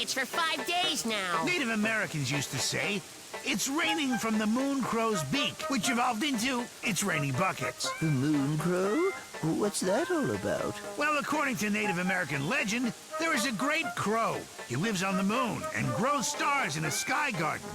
buckets for 5 days now. Native Americans used to say, it's raining from the moon crow's beak, which evolved into, it's raining buckets. The moon crow? What's that all about? Well, according to Native American legend, there is a great crow. He lives on the moon and grows stars in a sky garden.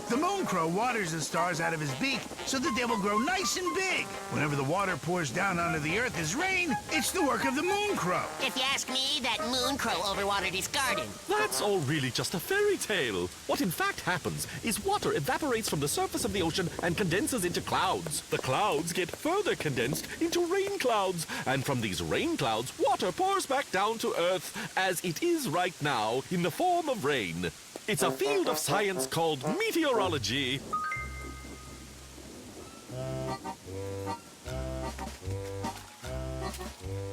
The moon crow waters the stars out of his beak so that they will grow nice and big. Whenever the water pours down onto the earth as rain, it's the work of the moon crow. If you ask me, that moon crow overwatered his garden. That's all really just a fairy tale. What in fact happens is water evaporates from the surface of the ocean and condenses into clouds. The clouds get further condensed into rain clouds. And from these rain clouds, water pours back down to Earth as it is right now in the form of rain. It's a field of science called meteorology.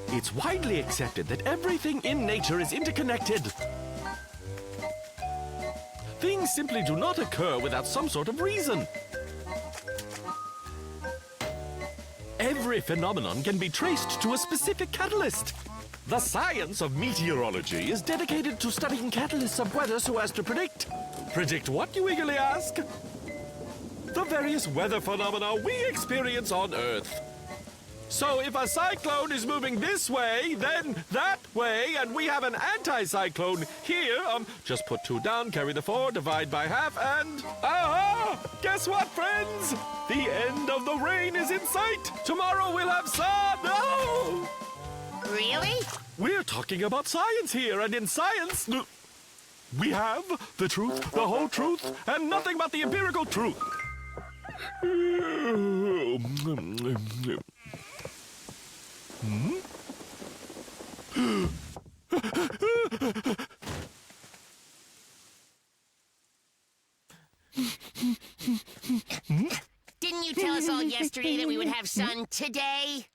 It's widely accepted that everything in nature is interconnected. Things simply do not occur without some sort of reason. Every phenomenon can be traced to a specific catalyst. The science of meteorology is dedicated to studying catalysts of weather so as to predict. Predict what, you eagerly ask? The various weather phenomena we experience on Earth. So if a cyclone is moving this way, then that way, and we have an anti-cyclone here, just put 2 down, carry the 4, divide by half, and... aha! Guess what, friends? The end of the rain is in sight! Tomorrow we'll have sun! Oh! Really? We're talking about science here, and in science, we have the truth, the whole truth, and nothing but the empirical truth. Didn't you tell us all yesterday that we would have sun today?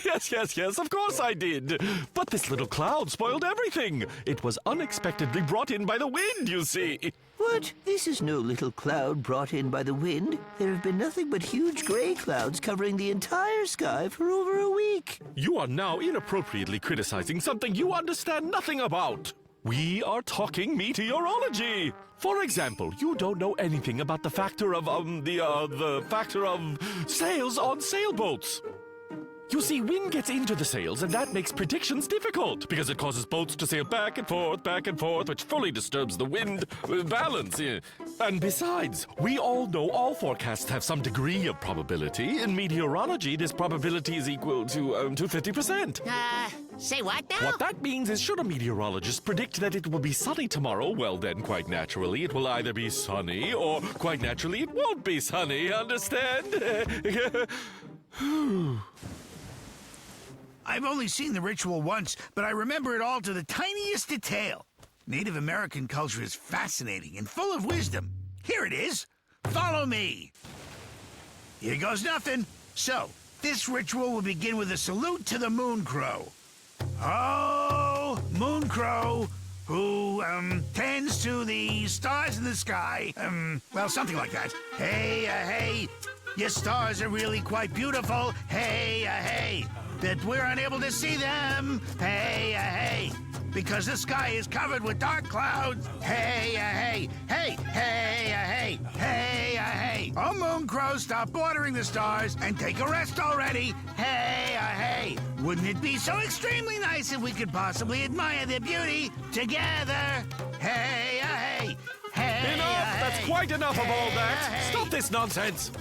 Yes, of course I did. But this little cloud spoiled everything. It was unexpectedly brought in by the wind, you see. What? This is no little cloud brought in by the wind. There have been nothing but huge gray clouds covering the entire sky for over a week. You are now inappropriately criticizing something you understand nothing about. We are talking meteorology. For example, you don't know anything about the factor of, the factor of sails on sailboats. You see, wind gets into the sails, and that makes predictions difficult, because it causes boats to sail back and forth, which fully disturbs the wind balance. And besides, we all know all forecasts have some degree of probability. In meteorology, this probability is equal to 50%. Say what now? What that means is, should a meteorologist predict that it will be sunny tomorrow, well then, quite naturally, it will either be sunny, or quite naturally, it won't be sunny, understand? I've only seen the ritual once, but I remember it all to the tiniest detail. Native American culture is fascinating and full of wisdom. Here it is. Follow me. Here goes nothing. So, this ritual will begin with a salute to the moon crow. Oh, moon crow, who, tends to the stars in the sky. Well, something like that. Hey, hey, your stars are really quite beautiful. Hey, hey, but we're unable to see them. Hey, hey, because the sky is covered with dark clouds. Hey, hey, hey, hey, hey, hey, hey. Oh, moon crow, stop bordering the stars and take a rest already. Hey, hey, wouldn't it be so extremely nice if we could possibly admire their beauty together? Hey, hey, hey. Enough! That's quite enough of all that. Stop this nonsense.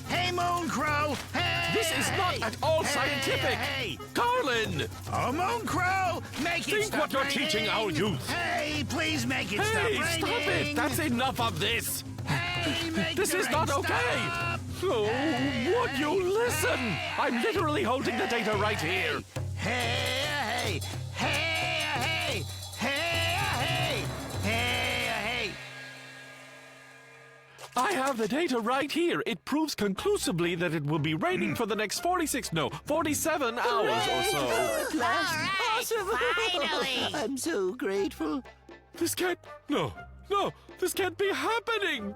Hey, moon crow. Hey. This is not at all scientific. Hey. Carlin! Oh, moon crow, make it Think stop what you're raining. teaching our youth. Hey, please make it stop Hey, raining. stop it! That's enough of this. Hey, make This the is not rain okay. stop. Oh, Hey, would you listen? I'm literally holding the data right here. Hey, hey, hey, hey, hey, hey, hey. I have the data right here. It proves conclusively that it will be raining for the next 47 hours or so. Oh, at last. All right, Awesome. finally. I'm so grateful. This can't... No, this can't be happening.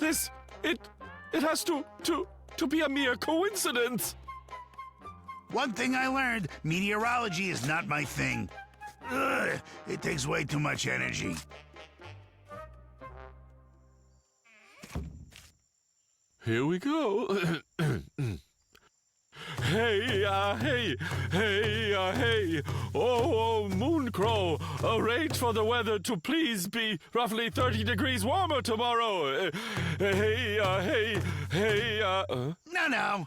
It has to be a mere coincidence. One thing I learned, meteorology is not my thing. Ugh, it takes way too much energy. Here we go. Hey, hey. Oh, Moon Crow, arrange for the weather to please be roughly 30 degrees warmer tomorrow. Hey. No.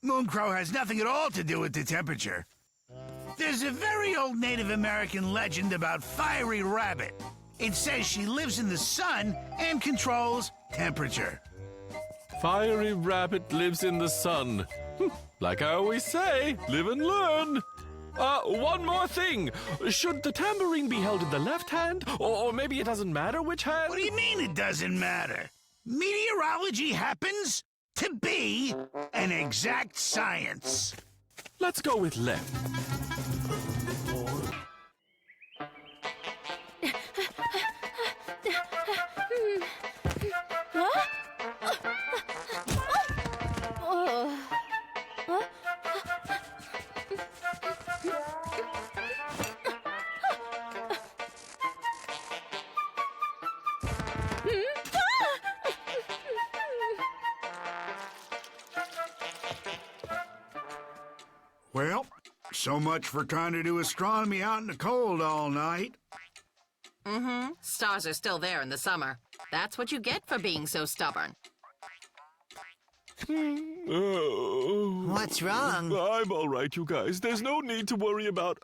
Mooncrow has nothing at all to do with the temperature. There's a very old Native American legend about Fiery Rabbit. It says she lives in the sun and controls temperature. Fiery Rabbit lives in the sun. Like I always say, live and learn. One more thing. Should the tambourine be held in the left hand? Or maybe it doesn't matter which hand? What do you mean it doesn't matter? Meteorology happens to be an exact science. Let's go with left. Well, so much for trying to do astronomy out in the cold all night. Stars are still there in the summer. That's what you get for being so stubborn. What's wrong? I'm all right, you guys. There's no need to worry about...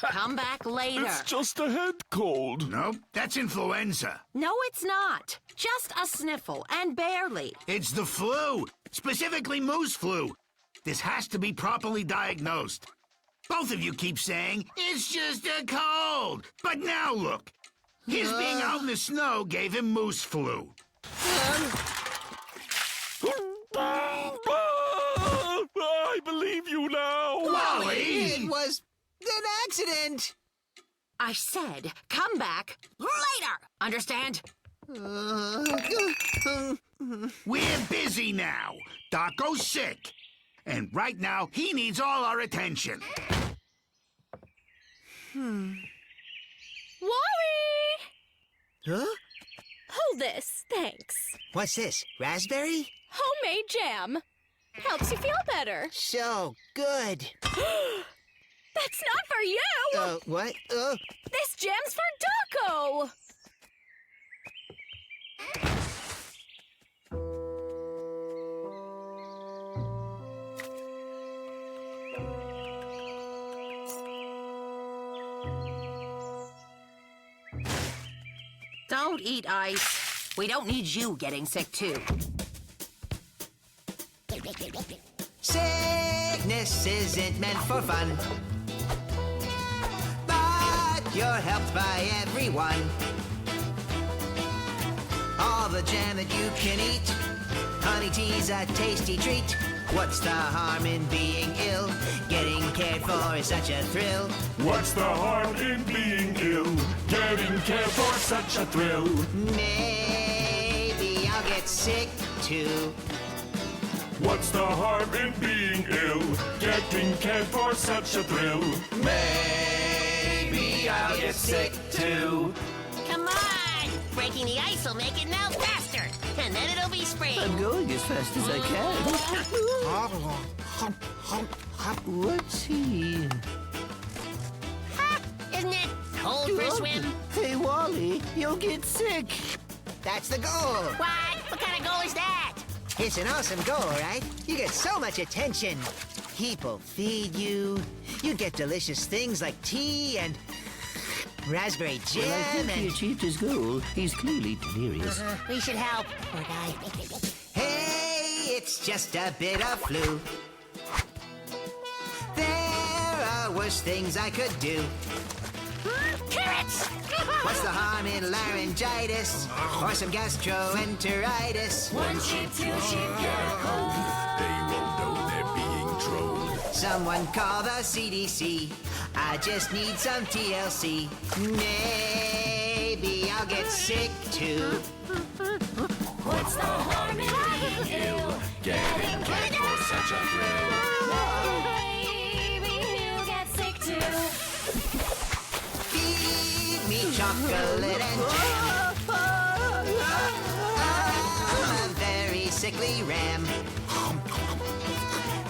Come back later. It's just a head cold. Nope, that's influenza. No, it's not. Just a sniffle, and barely. It's the flu, specifically moose flu. This has to be properly diagnosed. Both of you keep saying, it's just a cold. But now look, his being out in the snow gave him moose flu. I believe you now. Wally! It was an accident. I said, come back later. Understand? We're busy now. Doc's sick. And right now, he needs all our attention. Wally! Huh? Hold this, thanks. What's this? Raspberry? Homemade jam. Helps you feel better. So good. That's not for you! What? This jam's for Daco! Don't eat ice. We don't need you getting sick, too. Sickness isn't meant for fun, but you're helped by everyone. All the jam that you can eat, honey tea's a tasty treat. What's the harm in being ill? Getting cared for is such a thrill. What's the harm in being ill? Getting cared for such a thrill. Maybe I'll get sick too. What's the harm in being ill? Getting cared for such a thrill. Maybe I'll get sick too. Come on! Breaking the ice will make it melt faster, and then it'll be spring. I'm going as fast as I can. What's he? Ha! Isn't it cold for a swim? Hey, Wally, you'll get sick. That's the goal. What? What kind of goal is that? It's an awesome goal, right? You get so much attention. People feed you. You get delicious things like tea and raspberry jam Well, I think he and... achieved his goal. He's clearly delirious. We should help. Poor guy. Hey, it's just a bit of flu. There are worse things I could do. Carrots! What's the harm in laryngitis or some gastroenteritis? One sheep, two sheep, get a cold. They won't know they're being trolled. Someone call the CDC. I just need some TLC. Maybe I'll get sick too. What's the harm in being ill? Getting cared for such a thrill. Maybe you'll get sick too. chocolate and jam. I'm a very sickly ram.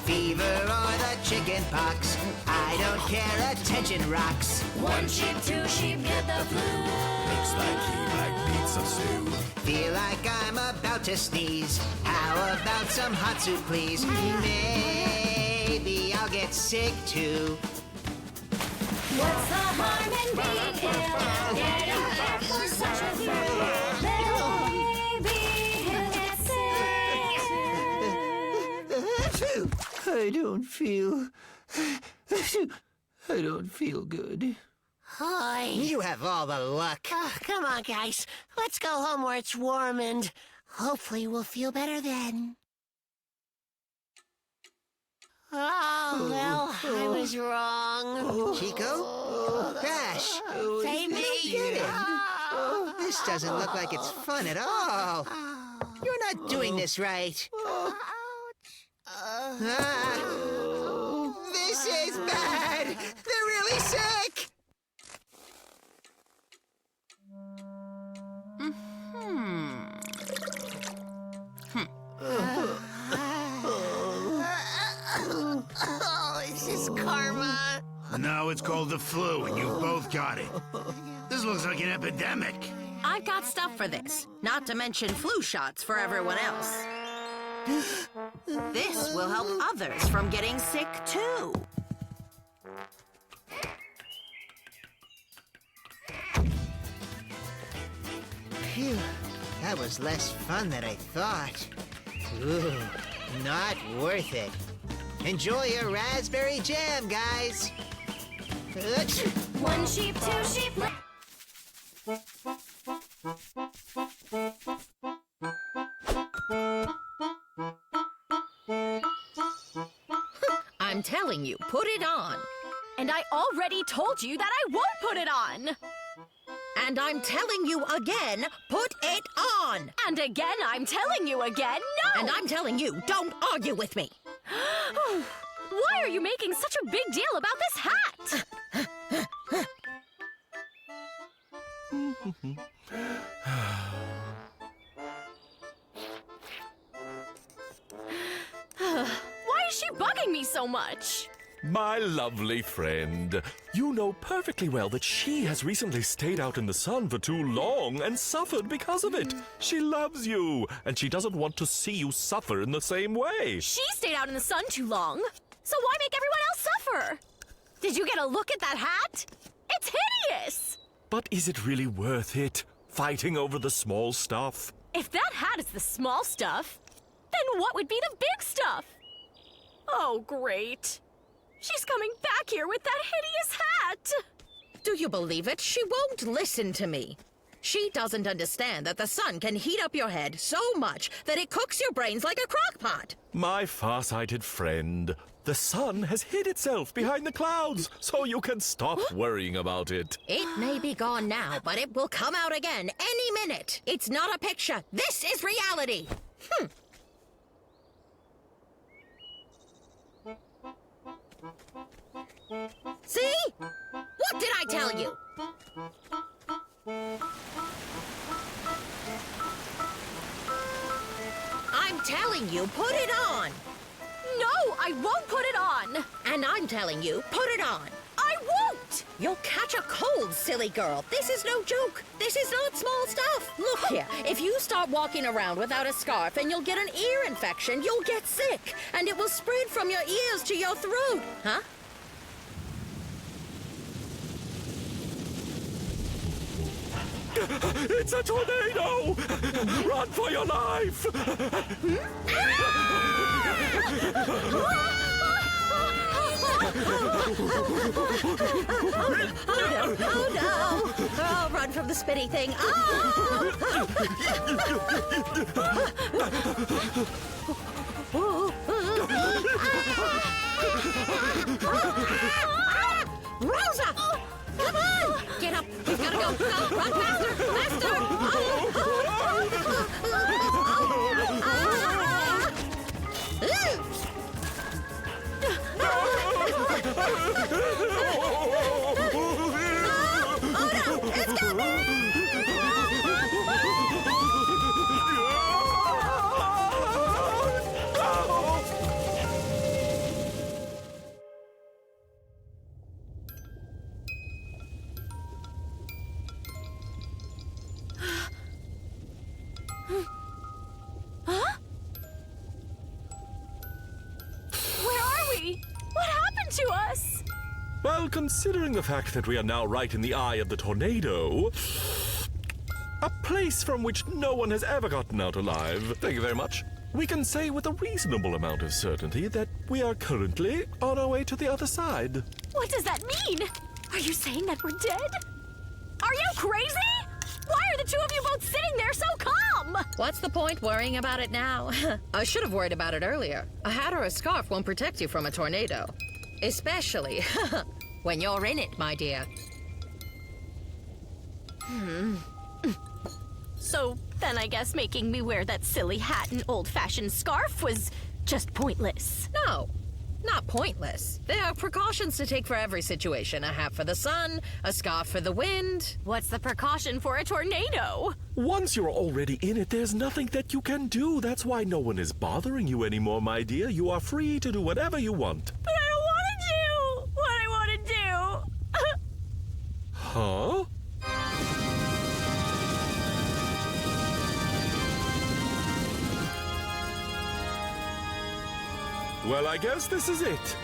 Fever or the chicken pox, I don't care, attention rocks. One sheep, two sheep, get the flu. Looks like he might need some stew. Feel like I'm about to sneeze. How about some hot soup, please? Maybe I'll get sick too. What's the harm in being ill? Getting back for such a thrill. Maybe he'll get sick. I don't feel good. Hi. You have all the luck. Oh, come on, guys. Let's go home where it's warm and hopefully we'll feel better then. Oh, well, I was wrong. Chico? Crash! Baby. Get it. This doesn't look like it's fun at all. You're not doing this right. This is bad. They're really sick. Oh, is this karma? No, it's called the flu, and you've both got it. This looks like an epidemic. I've got stuff for this, not to mention flu shots for everyone else. This will help others from getting sick, too. Phew, that was less fun than I thought. Ooh, not worth it. Enjoy your raspberry jam, guys. One sheep, two sheep. I'm telling you, put it on. And I already told you that I won't put it on. And I'm telling you again, put it on. And again, I'm telling you again, no! And I'm telling you, don't argue with me. Why are you making such a big deal about this hat? Why is she bugging me so much? My lovely friend, you know perfectly well that she has recently stayed out in the sun for too long and suffered because of it. She loves you, and she doesn't want to see you suffer in the same way. She stayed out in the sun too long, so why make everyone else suffer? Did you get a look at that hat? It's hideous! But is it really worth it, fighting over the small stuff? If that hat is the small stuff, then what would be the big stuff? Oh, great. She's coming back here with that hideous hat! Do you believe it? She won't listen to me. She doesn't understand that the sun can heat up your head so much that it cooks your brains like a crock pot. My far-sighted friend, the sun has hid itself behind the clouds, so you can stop worrying about it. It may be gone now, but it will come out again any minute. It's not a picture. This is reality. See? What did I tell you? I'm telling you, put it on. No, I won't put it on. And I'm telling you, put it on. I won't. You'll catch a cold, silly girl. This is no joke. This is not small stuff. Look here. If you start walking around without a scarf and you'll get an ear infection, you'll get sick. And it will spread from your ears to your throat. Huh? It's a tornado! Run for your life! Oh no! Oh, run from the spinny thing. Rosa! Come on! Get up! We've got to go! Go! Run faster! Faster! Oh no! It's got me! to us? Well, considering the fact that we are now right in the eye of the tornado, a place from which no one has ever gotten out alive, thank you very much, we can say with a reasonable amount of certainty that we are currently on our way to the other side. What does that mean? Are you saying that we're dead? Are you crazy? Why are the two of you both sitting there so calm? What's the point worrying about it now? I should have worried about it earlier. A hat or a scarf won't protect you from a tornado. Especially when you're in it, my dear. So then I guess making me wear that silly hat and old-fashioned scarf was just pointless. No, not pointless. There are precautions to take for every situation. A hat for the sun, a scarf for the wind. What's the precaution for a tornado? Once you're already in it, there's nothing that you can do. That's why no one is bothering you anymore, my dear. You are free to do whatever you want. But I don't want to do what I want to do. Huh? Well, I guess this is it.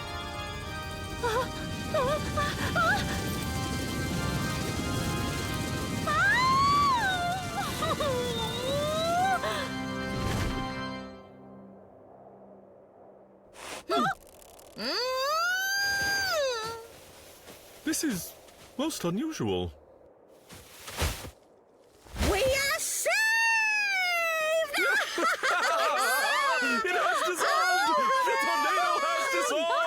This is most unusual. We are saved! It has dissolved! The tornado has dissolved!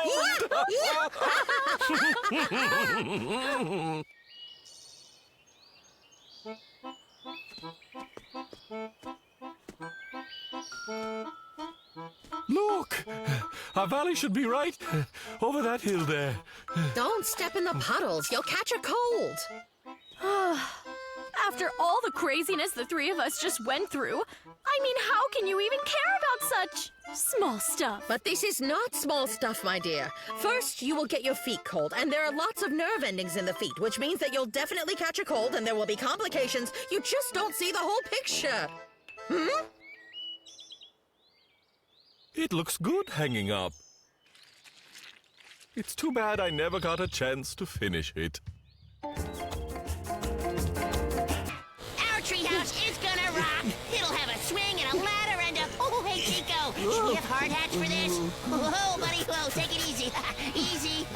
Look! Our valley should be right over that hill there. Don't step in the puddles. You'll catch a cold. After all the craziness the three of us just went through, I mean, how can you even care about such small stuff? But this is not small stuff, my dear. First, you will get your feet cold, and there are lots of nerve endings in the feet, which means that you'll definitely catch a cold and there will be complications. You just don't see the whole picture. It looks good hanging up. It's too bad I never got a chance to finish it. Our treehouse is gonna rock. It'll have a swing and a ladder and a... Oh, hey, Chico. Should we have hard hats for this? Oh, buddy. Whoa, take it easy. Easy.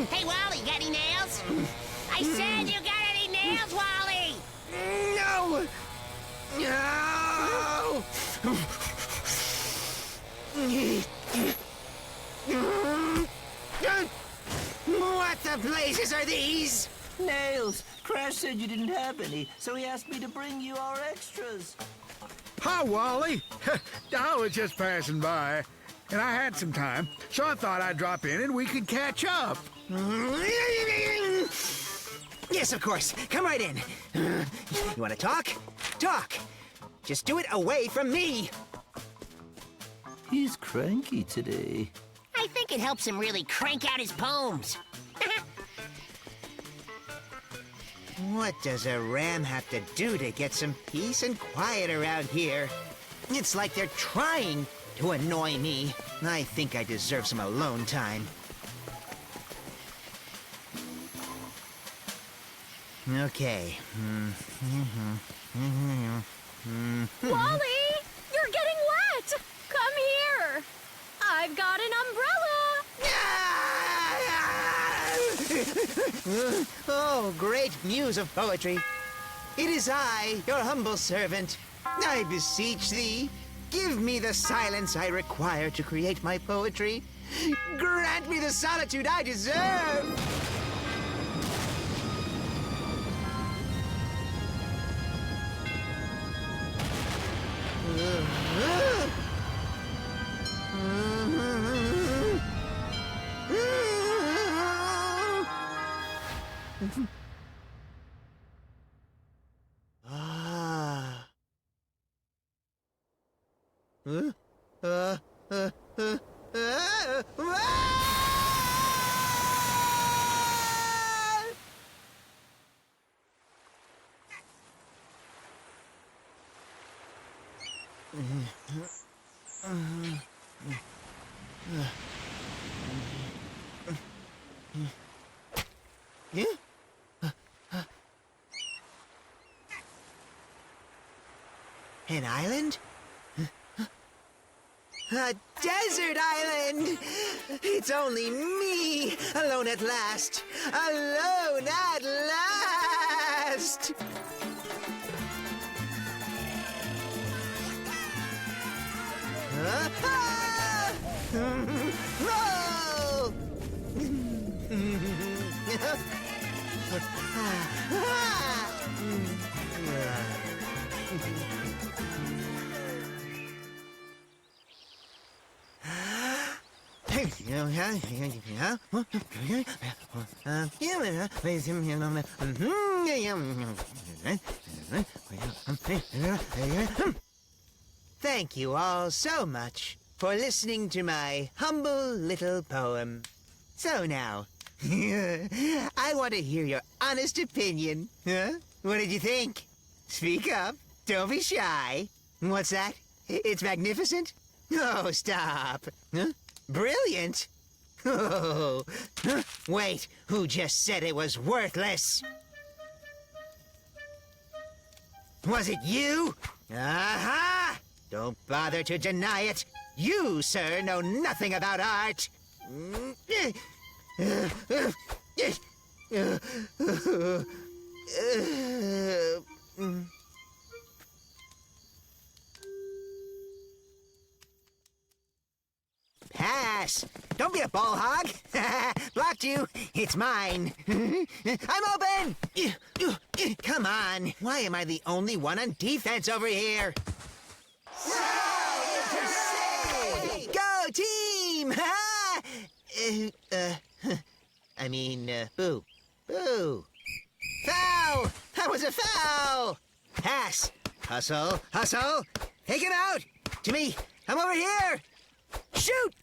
Hey, Wally, got any nails? I said you got any nails, Wally? No! No! What the blazes are these? Nails. Crash said you didn't have any, so he asked me to bring you our extras. Hi, Wally. I was just passing by, and I had some time, so I thought I'd drop in and we could catch up. Yes, of course. Come right in. You want to talk? Talk. Just do it away from me. He's cranky today. I think it helps him really crank out his poems. What does a ram have to do to get some peace and quiet around here? It's like they're trying to annoy me. I think I deserve some alone time. Okay. Wally, you're getting wet. Come here. I've got an umbrella. Oh, great muse of poetry. It is I, your humble servant. I beseech thee, give me the silence I require to create my poetry. Grant me the solitude I deserve. An island? A desert island! It's only me, alone at last! Alone at last! Whoa! Thank you all so much for listening to my humble little poem. So now, I want to hear your honest opinion. Huh? What did you think? Speak up. Don't be shy. What's that? It's magnificent? Oh, stop. Huh? Brilliant? Oh. Wait, who just said it was worthless? Was it you? Aha! Don't bother to deny it. You, sir, know nothing about art. Pass. Don't be a ball hog. Blocked you. It's mine. I'm open. Come on. Why am I the only one on defense over here? Go team! Boo. Boo. Foul! That was a foul! Pass. Hustle. Hustle. Take him out. To me. I'm over here. Shoot!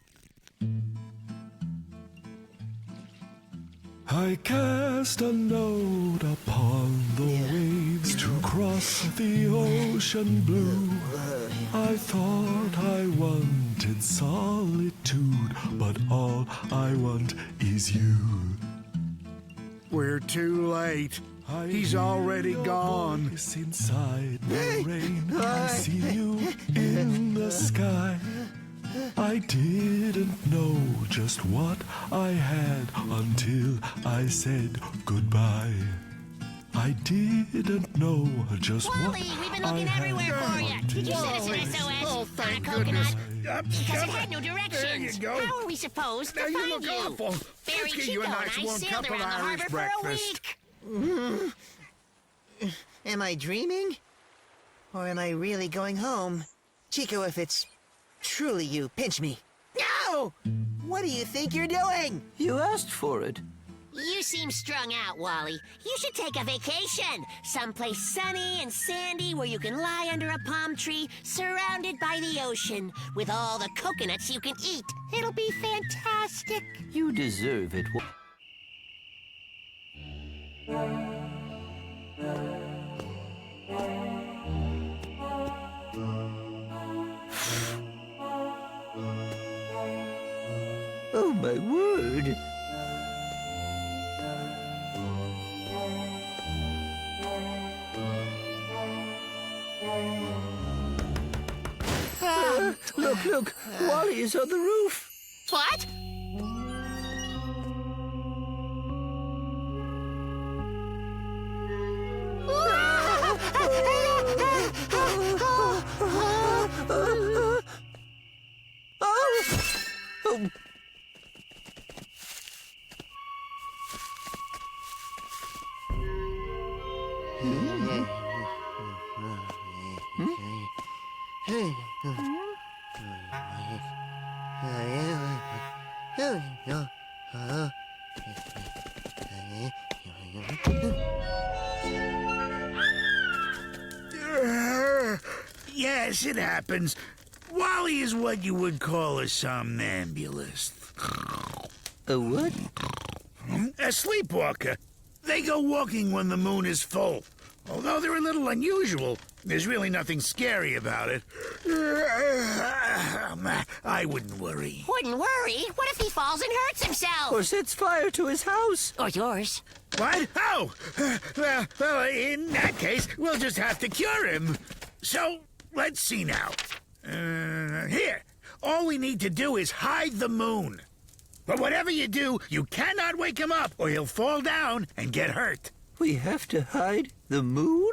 I cast a load upon the waves to cross the ocean blue. I thought I wanted solitude, but all I want is you. We're too late. He's already gone. Inside the rain, I see you in the sky. I didn't know just what I had until I said goodbye. I didn't know just Wally, what we've been I looking had everywhere for you. Did you send us Wally. an SOS Oh, on a thank coconut? goodness. Because it had no directions. There you go. How are we supposed to Now you find look you? awful. Barry, Let's get Chico, you a and nice I warm sailed cup of around the Irish harbor breakfast. for a week. Am I dreaming? Or am I really going home? Chico, if it's truly you, pinch me. No! What do you think you're doing? You asked for it. You seem strung out, Wally. You should take a vacation. Someplace sunny and sandy where you can lie under a palm tree surrounded by the ocean with all the coconuts you can eat. It'll be fantastic. You deserve it. Oh, my word. Look. Wally is on the roof. What? Oh. Yes, it happens. Wally is what you would call a somnambulist. A what? A sleepwalker. They go walking when the moon is full. Although they're a little unusual, There's really nothing scary about it. I wouldn't worry. Wouldn't worry. What if he falls and hurts himself? Or sets fire to his house. Or yours. What? Oh! Well, in that case, we'll just have to cure him. So, let's see now. Here. All we need to do is hide the moon. But whatever you do, you cannot wake him up, or he'll fall down and get hurt. We have to hide the moon?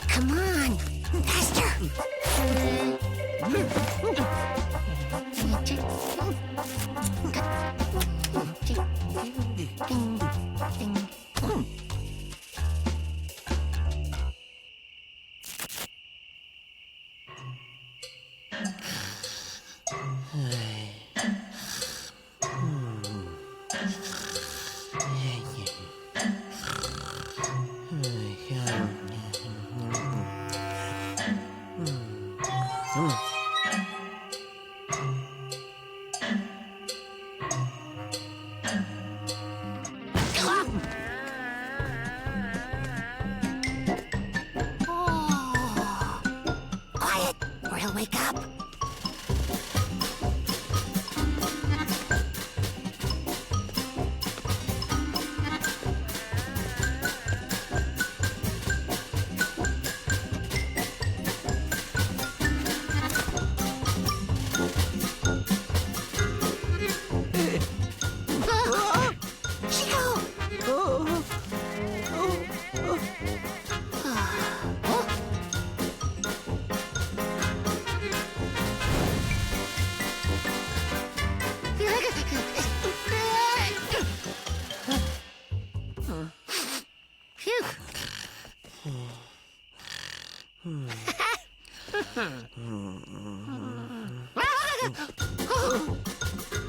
Come on. Faster. Quiet, or he'll wake up.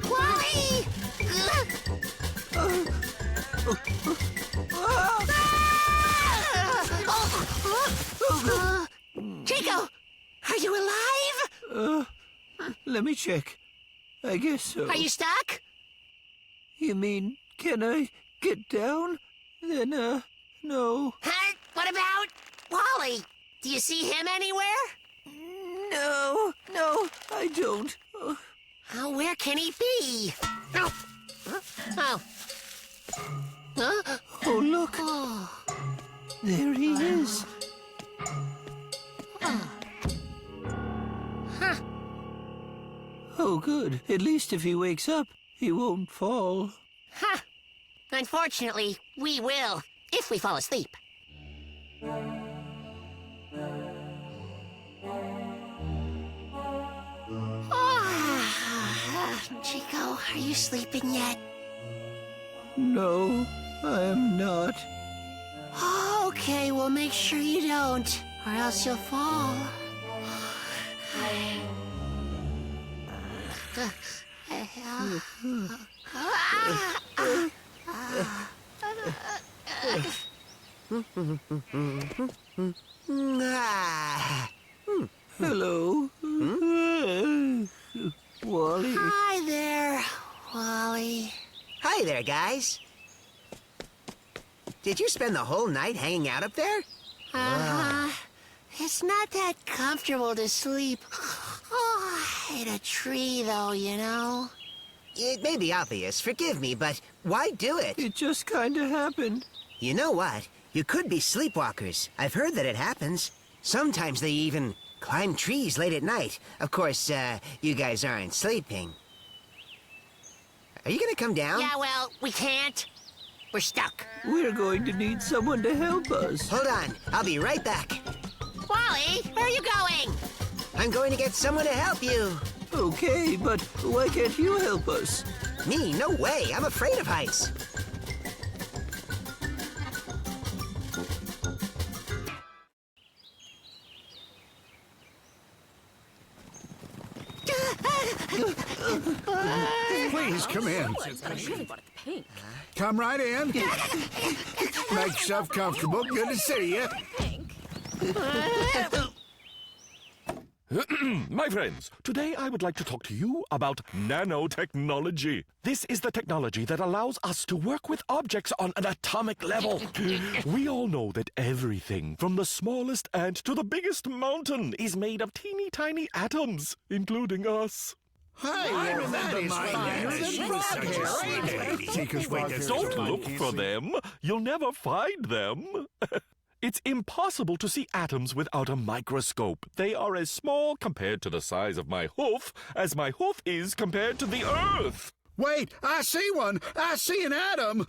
Wally! Chico, are you alive? Let me check. I guess so. Are you stuck? You mean, can I get down? Then, no. Huh? What about Wally? Do you see him anywhere? No, I don't. Oh, where can he be? Oh. Oh. Huh? Oh, look. There he is. Huh. Oh, good. At least if he wakes up, he won't fall. Huh. Unfortunately, we will, if we fall asleep. Chico, are you sleeping yet? No, I am not. Okay, well, make sure you don't, or else you'll fall. Hello. Wally. Hi there, Wally. Hi there, guys. Did you spend the whole night hanging out up there? It's not that comfortable to sleep. Oh, I hate a tree, though, you know. It may be obvious, forgive me, but why do it? It just kind of happened. You know what? You could be sleepwalkers. I've heard that it happens. Sometimes they even climb trees late at night. Of course, you guys aren't sleeping. Are you gonna come down? Yeah, well, we can't. We're stuck. We're going to need someone to help us. Hold on, I'll be right back. Wally, where are you going? I'm going to get someone to help you. Okay, but why can't you help us? Me? No way. I'm afraid of heights. Please come in. Pink. Come right in. Make yourself comfortable. Good to see you. Pink. My friends, today I would like to talk to you about nanotechnology. This is the technology that allows us to work with objects on an atomic level. We all know that everything, from the smallest ant to the biggest mountain, is made of teeny tiny atoms, including us. I remember my nanny. She was such a sweet lady. Don't look for them. You'll never find them. It's impossible to see atoms without a microscope. They are as small compared to the size of my hoof as my hoof is compared to the Earth. Wait, I see one. I see an atom.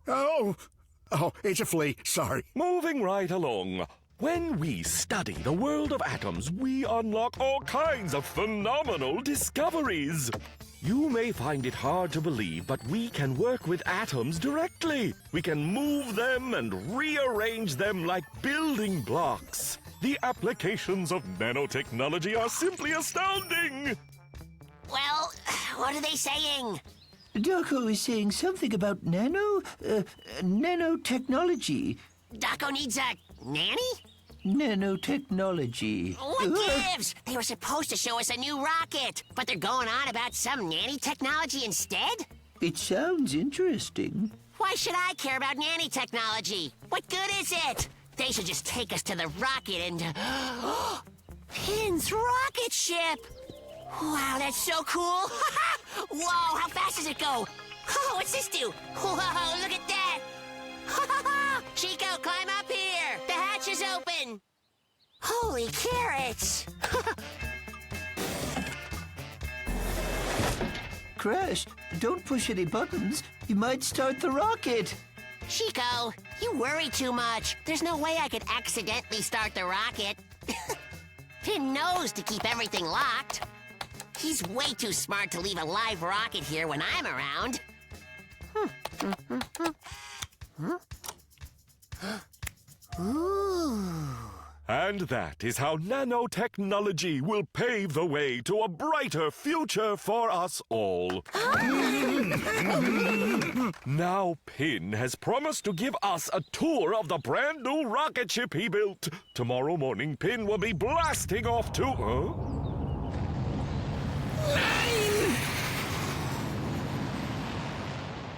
Oh, it's a flea. Sorry. Moving right along. When we study the world of atoms, we unlock all kinds of phenomenal discoveries. You may find it hard to believe, but we can work with atoms directly. We can move them and rearrange them like building blocks. The applications of nanotechnology are simply astounding. Well, what are they saying? Darko is saying something about nanotechnology. Daco needs a nanny? Nanotechnology. What gives? They were supposed to show us a new rocket, but they're going on about some nanny technology instead? It sounds interesting. Why should I care about nanny technology? What good is it? They should just take us to the rocket and... Pin's rocket ship! Wow, that's so cool! Whoa, how fast does it go? Oh, what's this do? Whoa, look at that! Chico, climb up here! The hatch is open! Holy carrots! Crash, don't push any buttons. You might start the rocket. Chico, you worry too much. There's no way I could accidentally start the rocket. Pin knows to keep everything locked. He's way too smart to leave a live rocket here when I'm around. Ooh. And that is how nanotechnology will pave the way to a brighter future for us all. Now Pin has promised to give us a tour of the brand new rocket ship he built. Tomorrow morning, Pin will be blasting off to...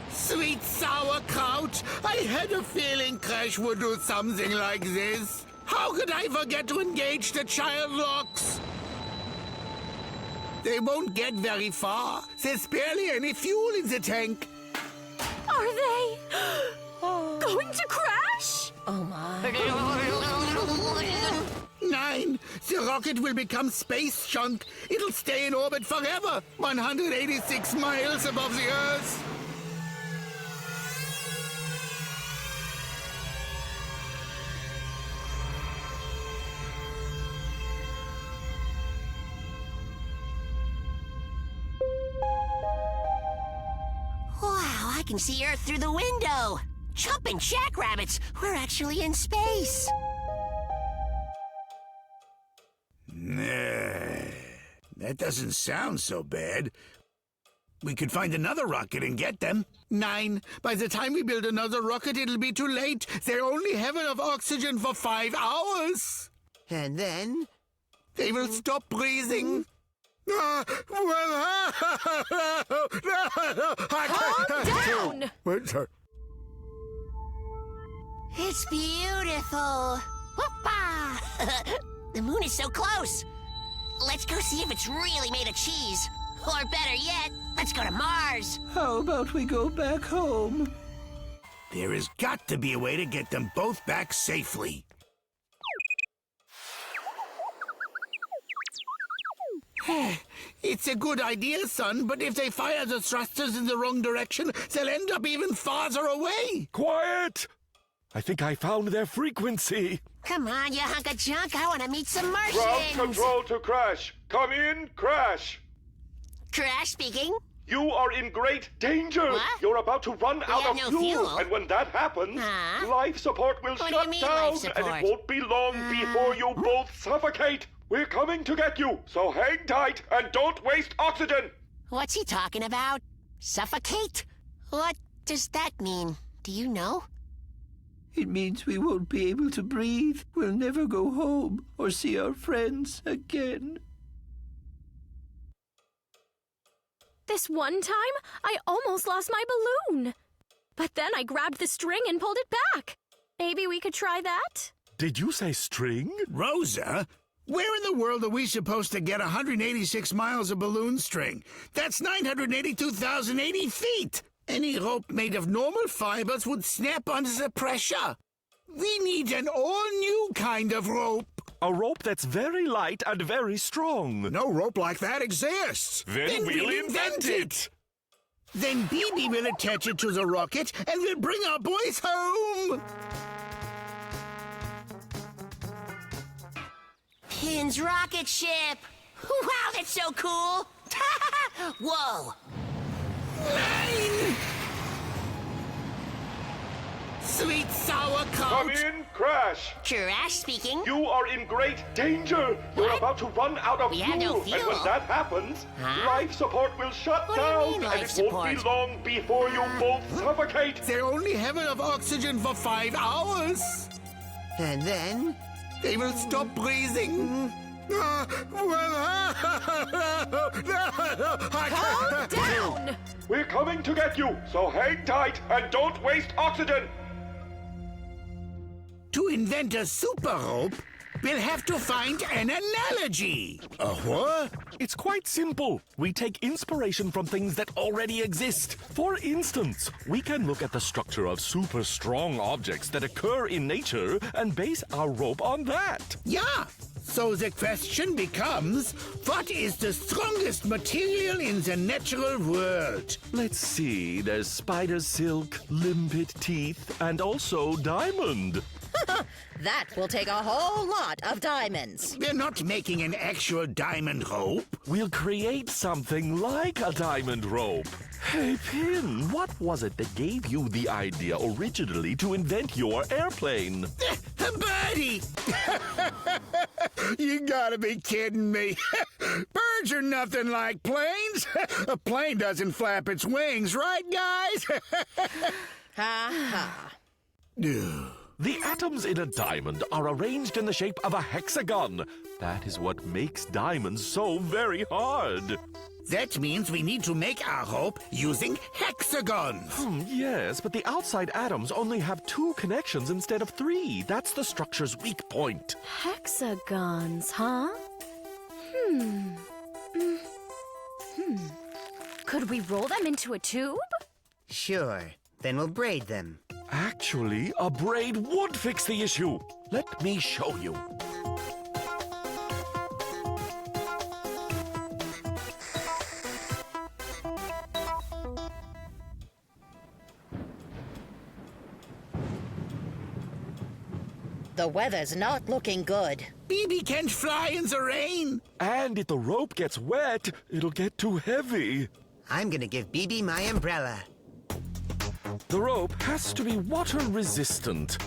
Sweet sauerkraut! I had a feeling Crash would do something like this. How could I forget to engage the child locks? They won't get very far. There's barely any fuel in the tank. Are they going to crash? Oh my. 9. The rocket will become space junk. It'll stay in orbit forever, 186 miles above the Earth. Wow, I can see Earth through the window. Jumping jackrabbits, we're actually in space. That doesn't sound so bad. We could find another rocket and get them. 9. By the time we build another rocket, it'll be too late. They only have enough oxygen for 5 hours. And then? They will stop breathing. Calm down! It's beautiful. Whoopah! The moon is so close. Let's go see if it's really made of cheese. Or better yet, let's go to Mars. How about we go back home? There has got to be a way to get them both back safely. It's a good idea, son, but if they fire the thrusters in the wrong direction, they'll end up even farther away. Quiet! I think I found their frequency. Come on, you hunk of junk. I want to meet some Martians. Ground control to Crash. Come in, Crash. Crash speaking. You are in great danger. What? You're about to run out have of no fuel. fuel. And when that happens, Huh? life support will What do you shut mean, down. life And support? it won't be long before you both suffocate. We're coming to get you, so hang tight and don't waste oxygen. What's he talking about? Suffocate? What does that mean? Do you know? It means we won't be able to breathe. We'll never go home or see our friends again. This one time, I almost lost my balloon. But then I grabbed the string and pulled it back. Maybe we could try that? Did you say string? Rosa? Where in the world are we supposed to get 186 miles of balloon string? That's 982,080 feet. Any rope made of normal fibers would snap under the pressure. We need an all-new kind of rope. A rope that's very light and very strong. No rope like that exists. Then we'll invent it. Then BB will attach it to the rocket and we'll bring our boys home. Pin's rocket ship. Wow, that's so cool. Whoa. Mine! Sweet sauerkraut. Come in, Crash. Trash speaking. You are in great danger. You're about to run out of We fuel. have no And when fuel. that happens, Huh? life support will shut What do you down. mean, and life it won't be support? long before you both suffocate. They only have enough oxygen for 5 hours. And then? They will stop breathing. Calm down! We're coming to get you, so hang tight and don't waste oxygen. To invent a super rope, we'll have to find an analogy. A what? It's quite simple. We take inspiration from things that already exist. For instance, we can look at the structure of super strong objects that occur in nature and base our rope on that. Yeah. So the question becomes, what is the strongest material in the natural world? Let's see, there's spider silk, limpet teeth, and also diamond. That will take a whole lot of diamonds. We're not making an actual diamond rope. We'll create something like a diamond rope. Hey, Pin, what was it that gave you the idea originally to invent your airplane? A birdie! You gotta be kidding me. Birds are nothing like planes. A plane doesn't flap its wings, right, guys? Ha ha. The atoms in a diamond are arranged in the shape of a hexagon. That is what makes diamonds so very hard. That means we need to make our rope using hexagons. Yes, but the outside atoms only have 2 connections instead of 3. That's the structure's weak point. Hexagons, huh? Could we roll them into a tube? Sure. Then we'll braid them. Actually, a braid would fix the issue. Let me show you. The weather's not looking good. BB can't fly in the rain. And if the rope gets wet, it'll get too heavy. I'm gonna give BB my umbrella. The rope has to be water resistant.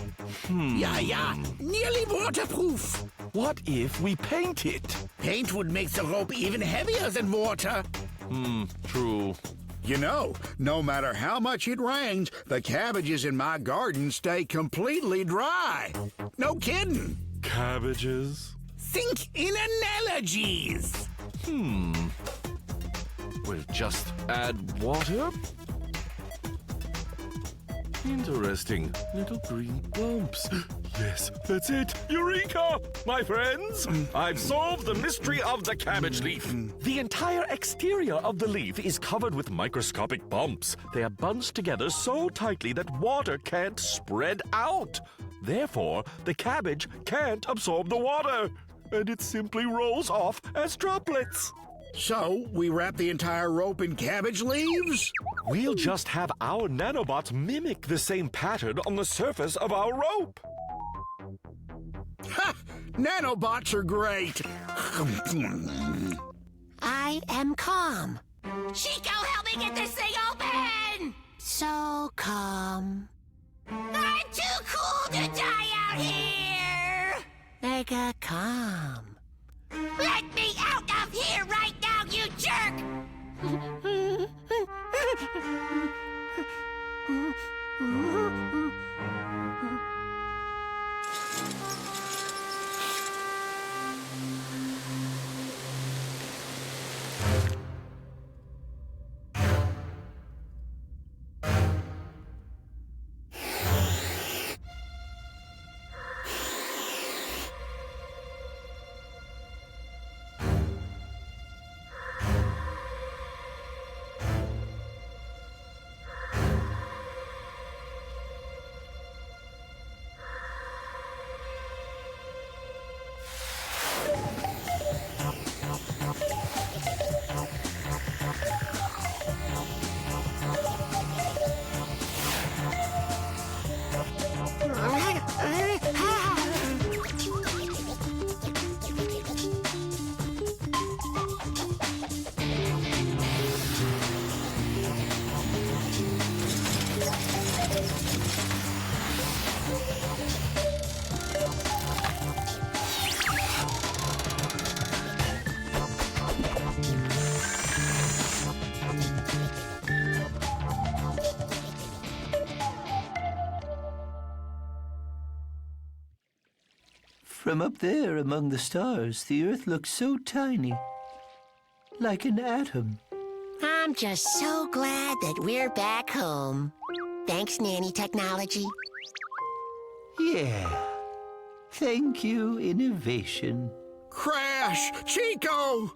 Yeah, nearly waterproof. What if we paint it? Paint would make the rope even heavier than water. True. You know, no matter how much it rains, the cabbages in my garden stay completely dry. No kidding. Cabbages? Think in analogies. We'll just add water. Interesting. Little green bumps. Yes, that's it. Eureka! My friends, I've solved the mystery of the cabbage leaf. The entire exterior of the leaf is covered with microscopic bumps. They are bunched together so tightly that water can't spread out. Therefore, the cabbage can't absorb the water, and it simply rolls off as droplets. So, we wrap the entire rope in cabbage leaves? We'll just have our nanobots mimic the same pattern on the surface of our rope. Ha! Nanobots are great. I am calm. Chico, help me get this thing open! So calm. I'm too cool to die out here! Mega calm. Let me out of here right now, you jerk! From up there among the stars, the Earth looks so tiny. Like an atom. I'm just so glad that we're back home. Thanks, Nanny Technology. Yeah. Thank you, innovation. Crash! Chico!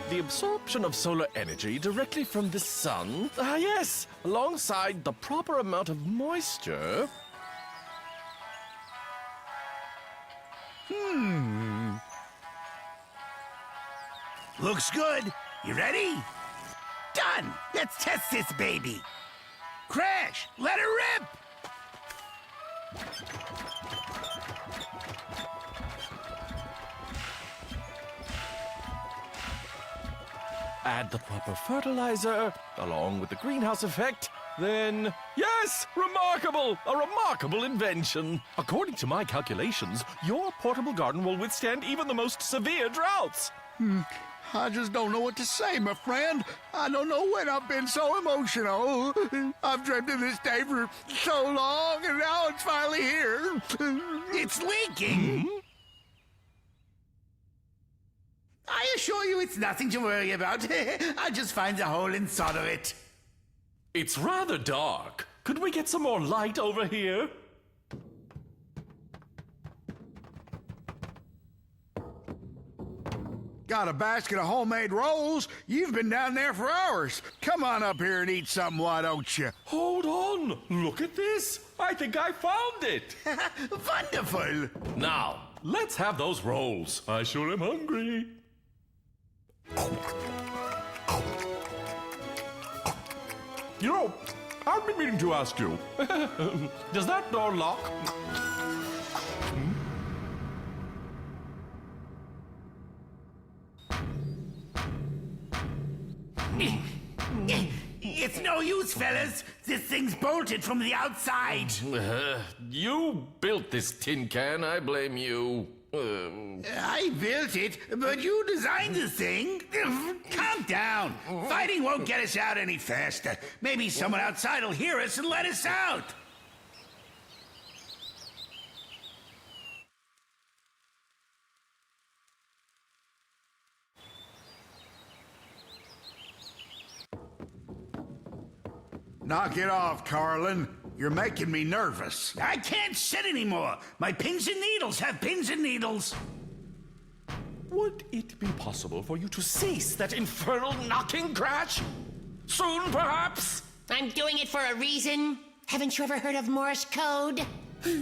The absorption of solar energy directly from the sun. Ah, yes, alongside the proper amount of moisture. Looks good. You ready? Done! Let's test this baby. Crash! Let her rip! Add the proper fertilizer, along with the greenhouse effect, then... Yes! Remarkable! A remarkable invention! According to my calculations, your portable garden will withstand even the most severe droughts. I just don't know what to say, my friend. I don't know when I've been so emotional. I've dreamt of this day for so long, and now it's finally here. It's leaking. I assure you it's nothing to worry about. I'll just find a hole and solder it. It's rather dark. Could we get some more light over here? Got a basket of homemade rolls? You've been down there for hours. Come on up here and eat something, why don't you? Hold on! Look at this! I think I found it! Wonderful! Now, let's have those rolls. I sure am hungry. You know, I've been meaning to ask you. Does that door lock? It's no use, fellas. This thing's bolted from the outside. You built this tin can, I blame you. I built it, but you designed the thing. Calm down. Fighting won't get us out any faster. Maybe someone outside will hear us and let us out. Knock it off, Carlin. You're making me nervous. I can't sit anymore. My pins and needles have pins and needles. Would it be possible for you to cease that infernal knocking, Crash? Soon, perhaps? I'm doing it for a reason. Haven't you ever heard of Morse code? I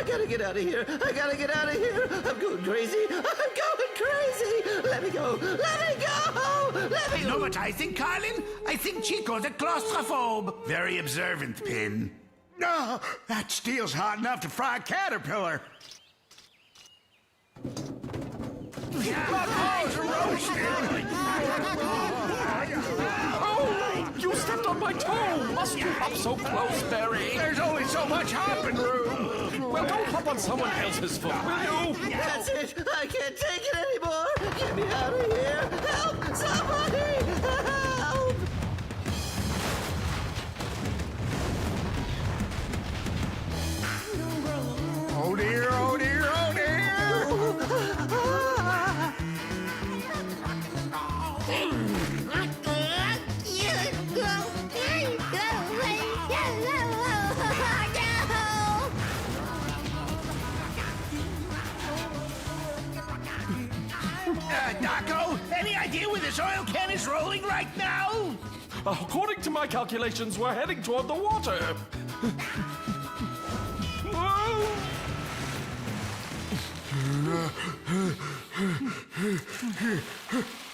gotta get out of here. I gotta get out of here. I'm going crazy. I'm going crazy. Let me go. Let me go. Let me You know what I think, Carlin? I think Chico's a claustrophobe. Very observant, Pin. No, that steel's hot enough to fry a caterpillar. Oh, you stepped on my toe. Must you hop so close, Barry? There's only so much hopping room. Well, don't hop on someone else's foot, will you? That's it. I can't take it anymore. Get me out of here. Help! Somebody! Help! Oh dear, oh dear, oh dear. Doco, any idea where this oil can is rolling right now? According to my calculations, we're heading toward the water. Whoa!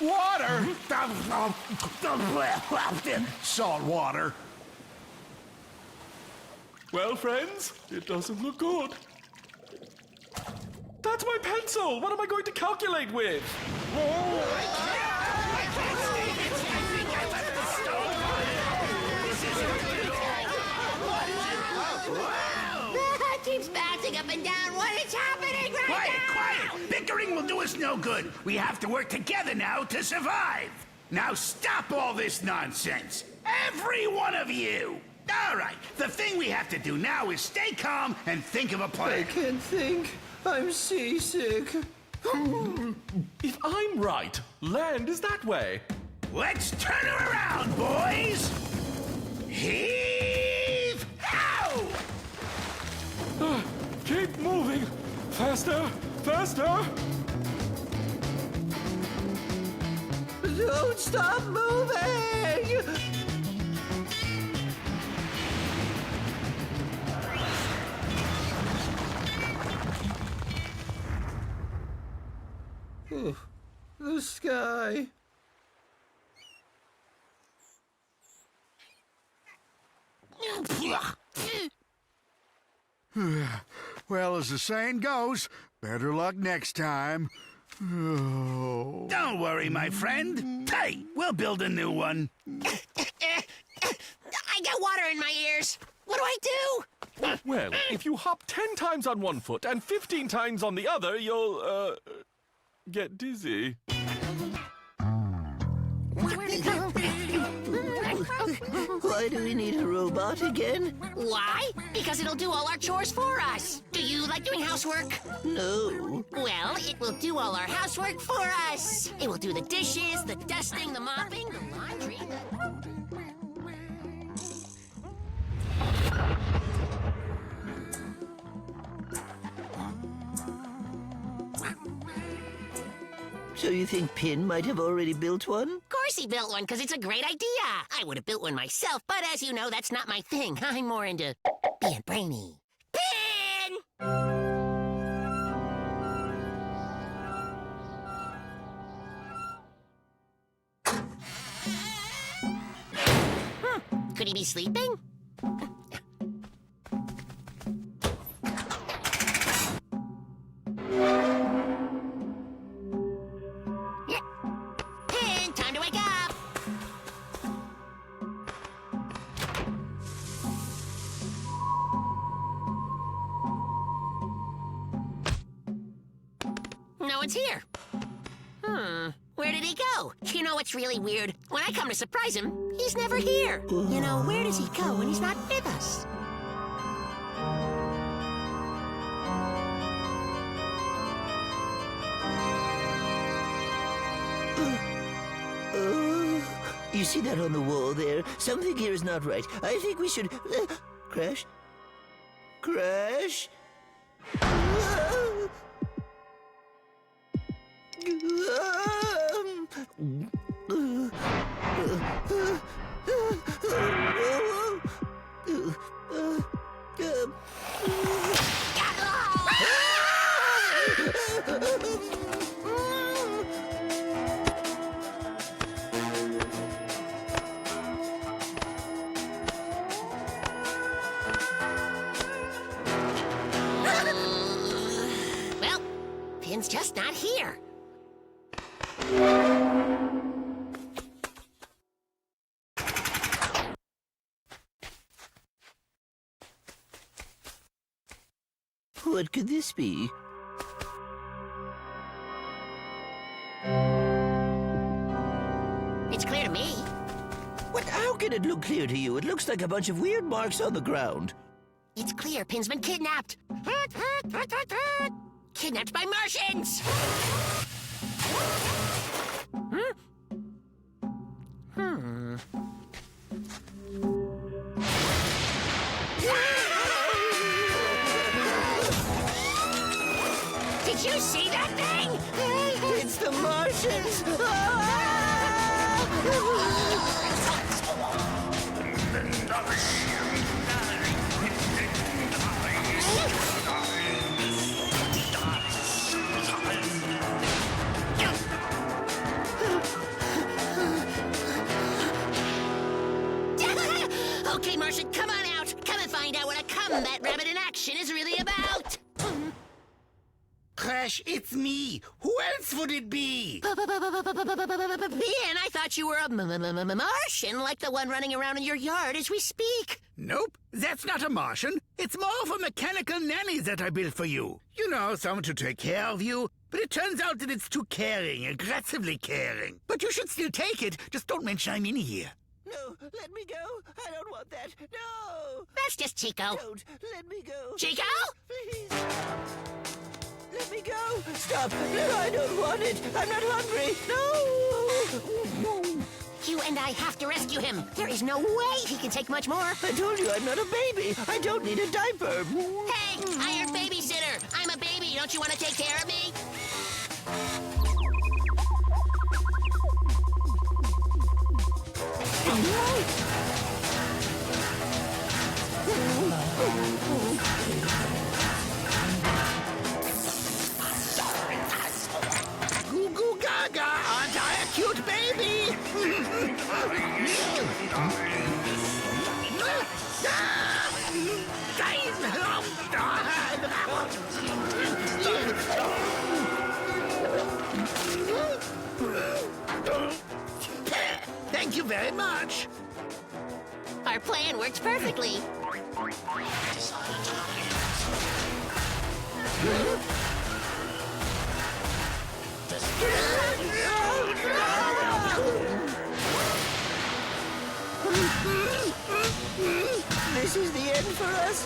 Water? Salt water. Well, friends, it doesn't look good. That's my pencil! What am I going to calculate with? It keeps bouncing up and down. What is happening right Quiet, now? quiet! Bickering will do us no good. We have to work together now to survive. Now stop all this nonsense. Every one of you. All right, the thing we have to do now is stay calm and think of a I plan. can't think. I'm seasick. If I'm right, land is that way. Let's turn her around, boys. Heave ho! Keep moving. Faster, faster. Don't stop moving! The sky. Well, as the saying goes, better luck next time. Oh. Don't worry, my friend. Hey, we'll build a new one. I got water in my ears. What do I do? Well, if you hop 10 times on one foot and 15 times on the other, you'll, get dizzy. Why do we need a robot again? Why? Because it'll do all our chores for us. Do you like doing housework? No. Well, it will do all our housework for us. It will do the dishes, the dusting, the mopping, the laundry. So you think Pin might have already built one? Of course he built one, because it's a great idea. I would have built one myself, but as you know, that's not my thing. I'm more into being brainy. Pin! Could he be sleeping? Pin, time to wake up! No one's here. Where did he go? You know what's really weird? When I come to surprise him, he's never here. You know, where does he go when he's not with us? You see that on the wall there? Something here is not right. I think we should... crash? Crash? Well, Pin's just not here. What could this be? It's clear to me. What? How can it look clear to you? It looks like a bunch of weird marks on the ground. It's clear Pin's been kidnapped. Kidnapped by Martians! Did you see that thing? It's the Martians! Okay, Martian, come on out. Come and find out what a combat rabbit in action is really about. Crash, it's me. Who else else would it be? Ben, I thought you were a Martian, like the one running around in your yard as we speak. Nope, that's not a Martian. It's more of a mechanical nanny that I built for you. You know, someone to take care of you. But it turns out that it's too caring, aggressively caring. But you should still take it. Just don't mention I'm in here. No, let me go. I don't want that. No. That's just Chico. Don't. Let me go. Chico? Please. Let me go. Stop. No, I don't want it. I'm not hungry. No. You and I have to rescue him. There is no way he can take much more. I told you I'm not a baby. I don't need a diaper. Hey, hired babysitter. I'm a baby. Don't you want to take care of me? Goo goo gaga, aren't I a cute baby? Thank you very much. Our plan works perfectly. This is the end for us.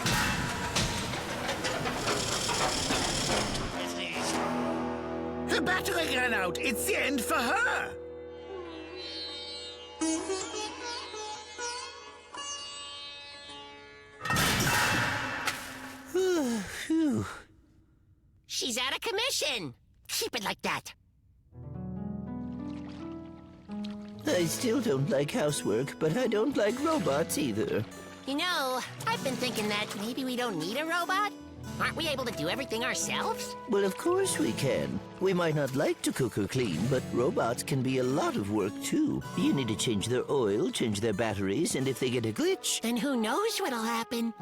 The battery ran out. It's the end for her. Phew. She's out of commission. Keep it like that. I still don't like housework, but I don't like robots either. You know, I've been thinking that maybe we don't need a robot. Aren't we able to do everything ourselves? Well, of course we can. We might not like to cook or clean, but robots can be a lot of work, too. You need to change their oil, change their batteries, and if they get a glitch... Then who knows what'll happen?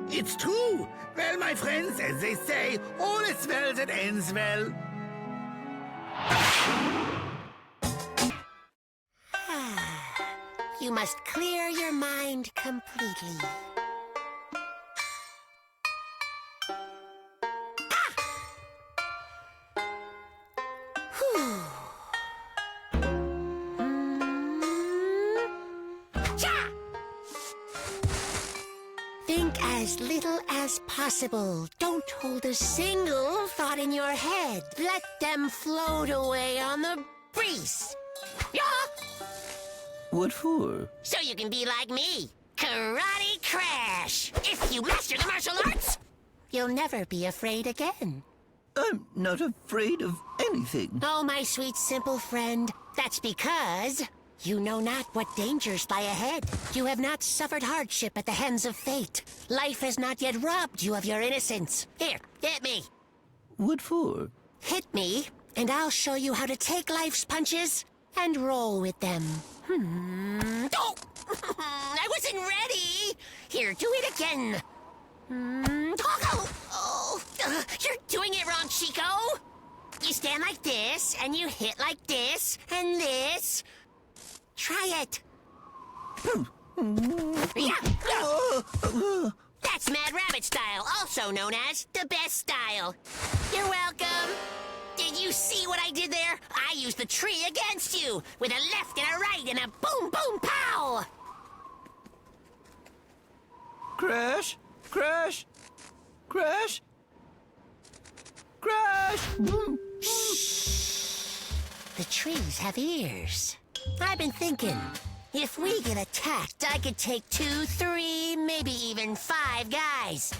It's true. Well, my friends, as they say, all is well that ends well. You must clear your mind completely. Think as little as possible. Don't hold a single thought in your head. Let them float away on the breeze. Yeah! What for? So you can be like me. Karate Crash! If you master the martial arts, you'll never be afraid again. I'm not afraid of anything. Oh, my sweet, simple friend. That's because you know not what dangers lie ahead. You have not suffered hardship at the hands of fate. Life has not yet robbed you of your innocence. Here, hit me. What for? Hit me, and I'll show you how to take life's punches and roll with them. Oh! I wasn't ready! Here, do it again. You're doing it wrong, Chico! You stand like this, and you hit like this, and this. Try it. Yeah. That's Mad Rabbit style, also known as the best style. You're welcome. Did you see what I did there? I used the tree against you, with a left and a right and a boom, boom, pow! Crash! Crash! Crash! Crash! Shh. The trees have ears. I've been thinking, if we get attacked, I could take 2, 3, maybe even 5 guys.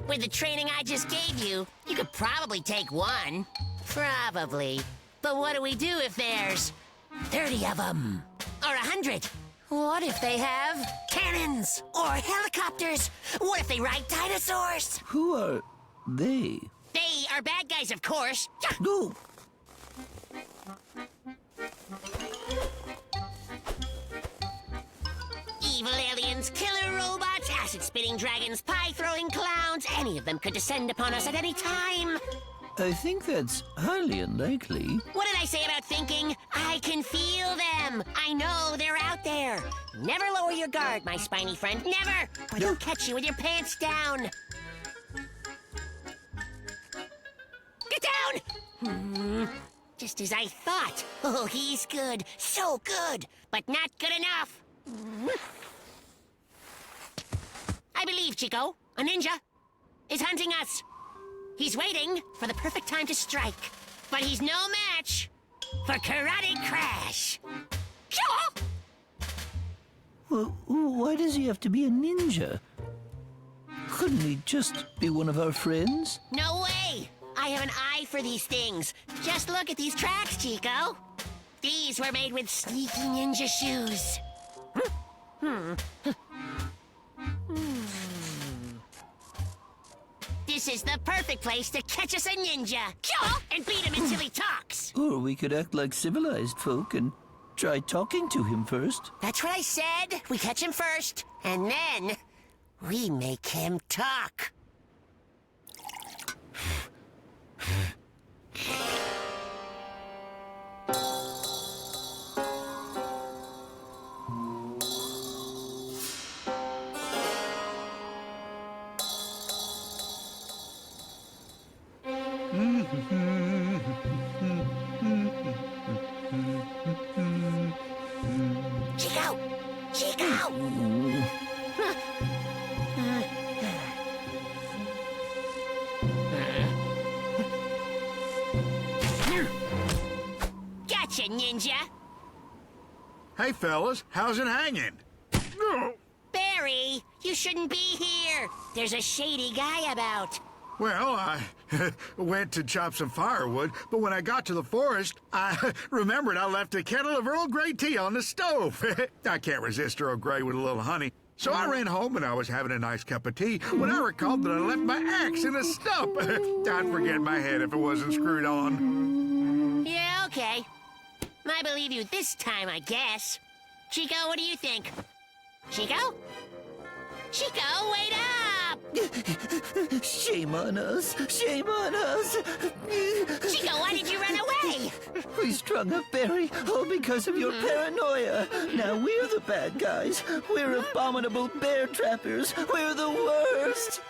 With the training I just gave you, you could probably take 1. Probably. But what do we do if there's 30 of them? Or 100? What if they have cannons? Or helicopters? What if they ride dinosaurs? Who are they? They are bad guys, of course. No! Evil aliens, killer robots, acid-spitting dragons, pie-throwing clowns. Any of them could descend upon us at any time. I think that's highly unlikely. What did I say about thinking? I can feel them. I know they're out there. Never lower your guard, my spiny friend. Never! Or they'll catch you with your pants down. Get down! Just as I thought. Oh, he's good. So good. But not good enough. I believe Chico, a ninja, is hunting us. He's waiting for the perfect time to strike. But he's no match for Karate Crash. Sure. Well, why does he have to be a ninja? Couldn't he just be one of our friends? No way! I have an eye for these things. Just look at these tracks, Chico. These were made with sneaky ninja shoes. This is the perfect place to catch us a ninja. Sure, and beat him until he talks. Or we could act like civilized folk and try talking to him first. That's what I said. We catch him first, and then we make him talk. Chico! Chico! Gotcha, ninja! Hey, fellas, how's it hanging? Barry, you shouldn't be here. There's a shady guy about. Well, I went to chop some firewood, but when I got to the forest, I remembered I left a kettle of Earl Grey tea on the stove. I can't resist Earl Grey with a little honey. So I ran home and I was having a nice cup of tea when I recalled that I left my axe in a stump. I'd forget my head if it wasn't screwed on. Yeah, okay. I believe you this time, I guess. Chico, what do you think? Chico? Chico, wait up! Shame on us! Shame on us! Chico, why did you run away? We strung up Barry, all because of your paranoia. Now we're the bad guys. We're abominable bear trappers. We're the worst.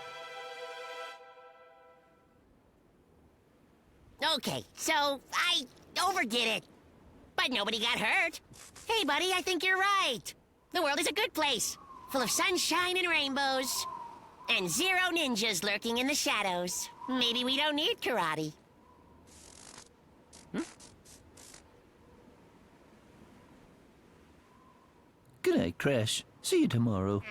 Okay, so I overdid it. But nobody got hurt. Hey, buddy, I think you're right. The world is a good place, full of sunshine and rainbows. And 0 ninjas lurking in the shadows. Maybe we don't need karate. Good night, Crash. See you tomorrow.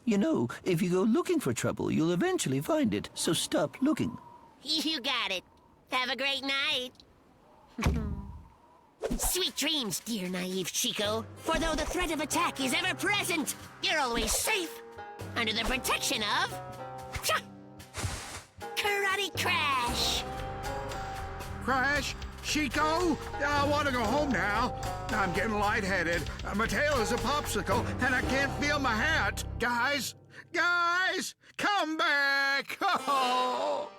You know, if you go looking for trouble, you'll eventually find it, so stop looking. You got it. Have a great night. Sweet dreams, dear naive Chico. For though the threat of attack is ever present, you're always safe under the protection of Karate Crash. Crash? Chico? I want to go home now. I'm getting lightheaded. My tail is a popsicle, and I can't feel my hat. Guys, come back! Oh.